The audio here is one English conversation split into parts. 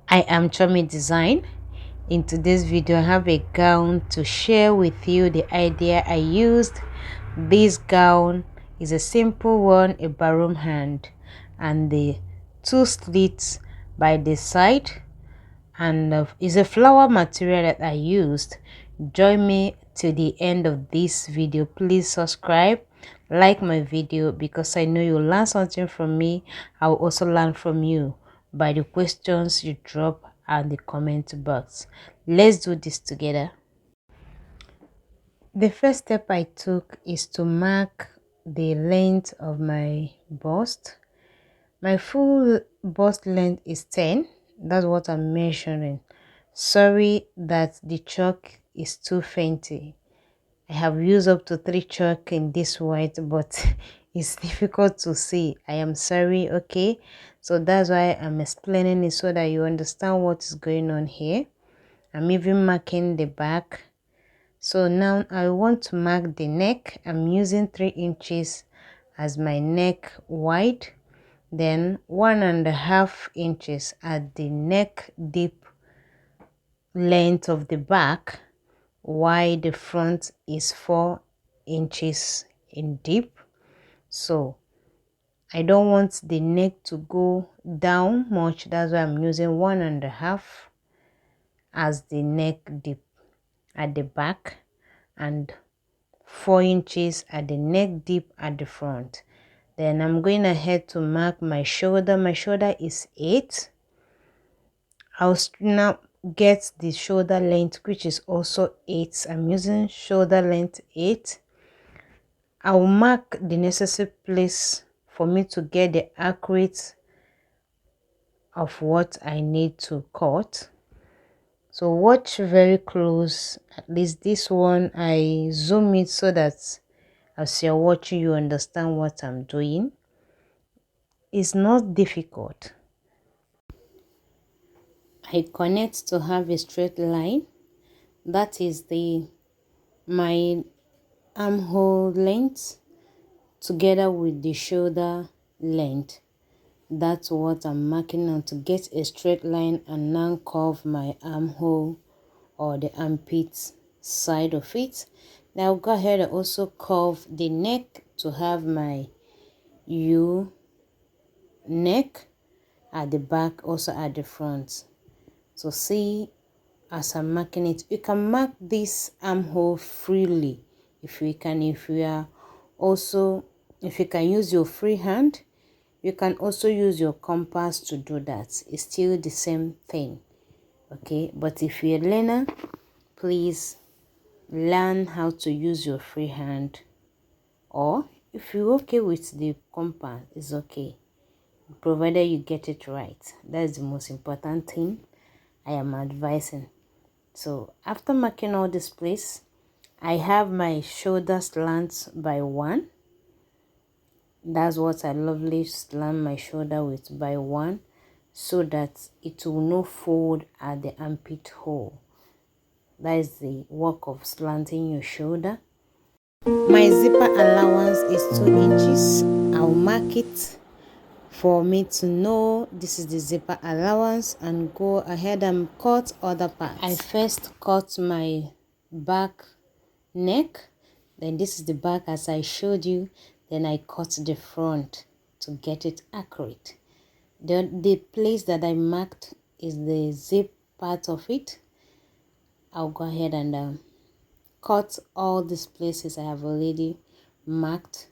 I am Chomi Design. In today's video, I have a gown to share with you the idea I used. This gown is a simple one, a barum hand, and the two slits by the side, and is a flower material that I used. Join me to the end of this video. Please subscribe, like my video, because I know you'll learn something from me. I will also learn from you by the questions you drop and the comment box. Let's do this together. The first step I took is to mark the length of my bust. My full bust length is 10. That's what I'm measuring. Sorry that the chalk is too fainty. I have used up to 3 chalk in this white, but it's difficult to see. I am sorry, okay? So that's why I'm explaining it so that you understand what is going on here. I'm even marking the back. So now I want to mark the neck. I'm using 3 inches as my neck wide, then 1.5 inches at the neck deep length of the back, while the front is 4 inches in deep. So I don't want the neck to go down much, that's why I'm using 1.5 as the neck deep at the back and 4 inches at the neck deep at the front. Then I'm going ahead to mark my shoulder. My shoulder is 8. I'll now get the shoulder length, which is also 8. I'm using shoulder length 8. I'll mark the necessary place for me to get the accurate of what I need to cut. So watch very close. At least this one I zoom it so that as you're watching you understand what I'm doing. It's not difficult. I connect to have a straight line. That is my armhole length together with the shoulder length. That's what I'm marking on to get a straight line and now curve my armhole or the armpit side of it. Now go ahead and also curve the neck to have my U neck at the back, also at the front. So see, as I'm marking it, you can mark this armhole freely if you can. If you can use your free hand, you can also use your compass to do that. It's still the same thing, okay? But if you're a learner, please learn how to use your free hand, or if you're okay with the compass, it's okay, provided you get it right. That's the most important thing I am advising. So after marking all this place, I have my shoulder slant by 1. That's what I lovely slant my shoulder with, by 1, so that it will not fold at the armpit hole. That is the work of slanting your shoulder. My zipper allowance is 2 inches. I'll mark it for me to know this is the zipper allowance and go ahead and cut other parts. I first cut my back neck, then this is the back as I showed you, then I cut the front to get it accurate. The place that I marked is the zip part of it. I'll go ahead and cut all these places I have already marked.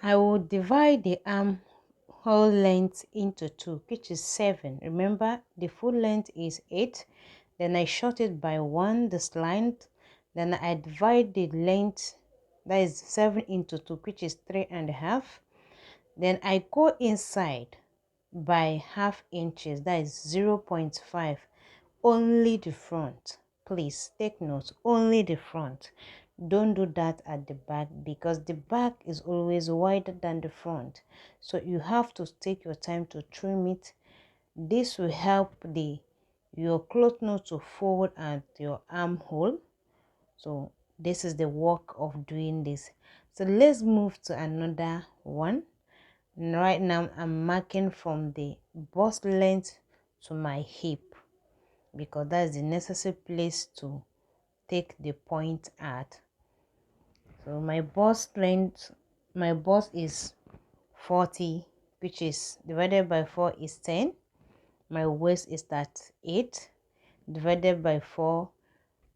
I will divide the armhole length into 2, which is 7. Remember, the full length is 8. Then I short it by 1, the slant. Then I divide the length, that is 7, into 2, which is 3.5. Then I go inside by ½ inches, that is 0.5. Only the front. Please take note, only the front. Don't do that at the back, because the back is always wider than the front. So you have to take your time to trim it. This will help the your cloth not to fold at your armhole. So this is the work of doing this. So let's move to another one. Right now I'm marking from the bust length to my hip, because that's the necessary place to take the point at. So my bust length, my bust is 40, which is divided by 4 is 10. My waist is at 8, divided by 4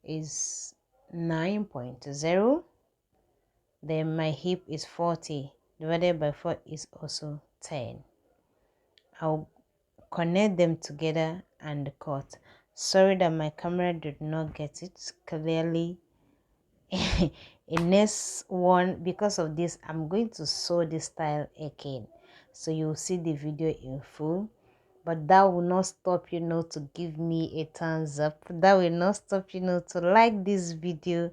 is 9.0. Then my hip is 40, divided by 4 is also 10. I'll connect them together and cut. Sorry that my camera did not get it clearly. In next one, because of this, I'm going to sew this style again, so you'll see the video in full. But that will not stop you now to give me a thumbs up. That will not stop you now to like this video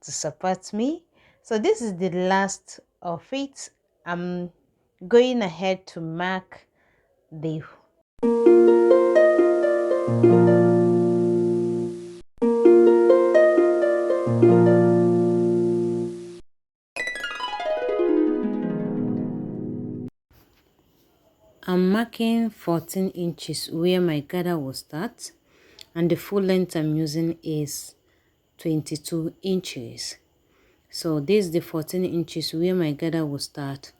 to support me. So this is the last of it. I'm going ahead to mark the I'm marking 14 inches where my gather will start, and the full length I'm using is 22 inches. So this is the 14 inches where my gather will start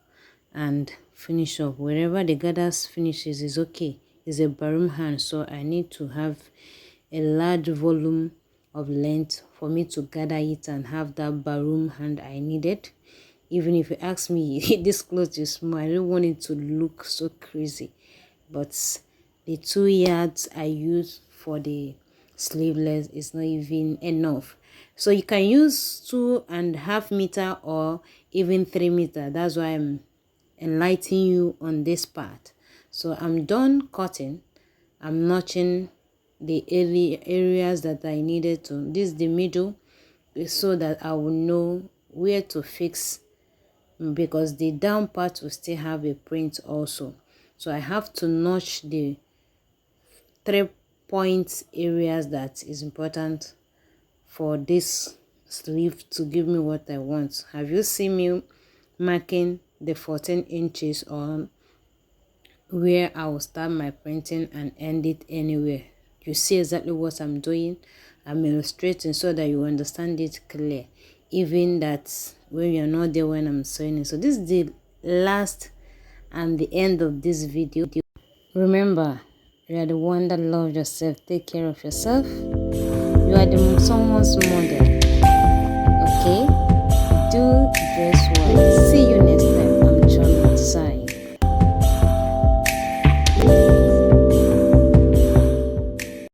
and finish up. Wherever the gathers finishes is okay. It's a barum hand, so I need to have a large volume of length for me to gather it and have that barum hand I needed. Even if you ask me, this clothes is small, I don't want it to look so crazy. But the 2 yards I use for the sleeveless is not even enough. So you can use 2.5 meters or even 3 meters. That's why I'm enlightening you on this part. So I'm done cutting. I'm notching the areas that I needed to. This is the middle, so that I will know where to fix, because the down part will still have a print also. So I have to notch the 3 point areas that is important for this sleeve to give me what I want. Have you seen me marking the 14 inches on where I will start my printing and end it anywhere? You see exactly what I'm doing. I'm illustrating so that you understand it clear, even that when you're not there when I'm sewing it. So this is the last and the end of this video. Remember, you are the one that loves yourself. Take care of yourself. You are someone's mother.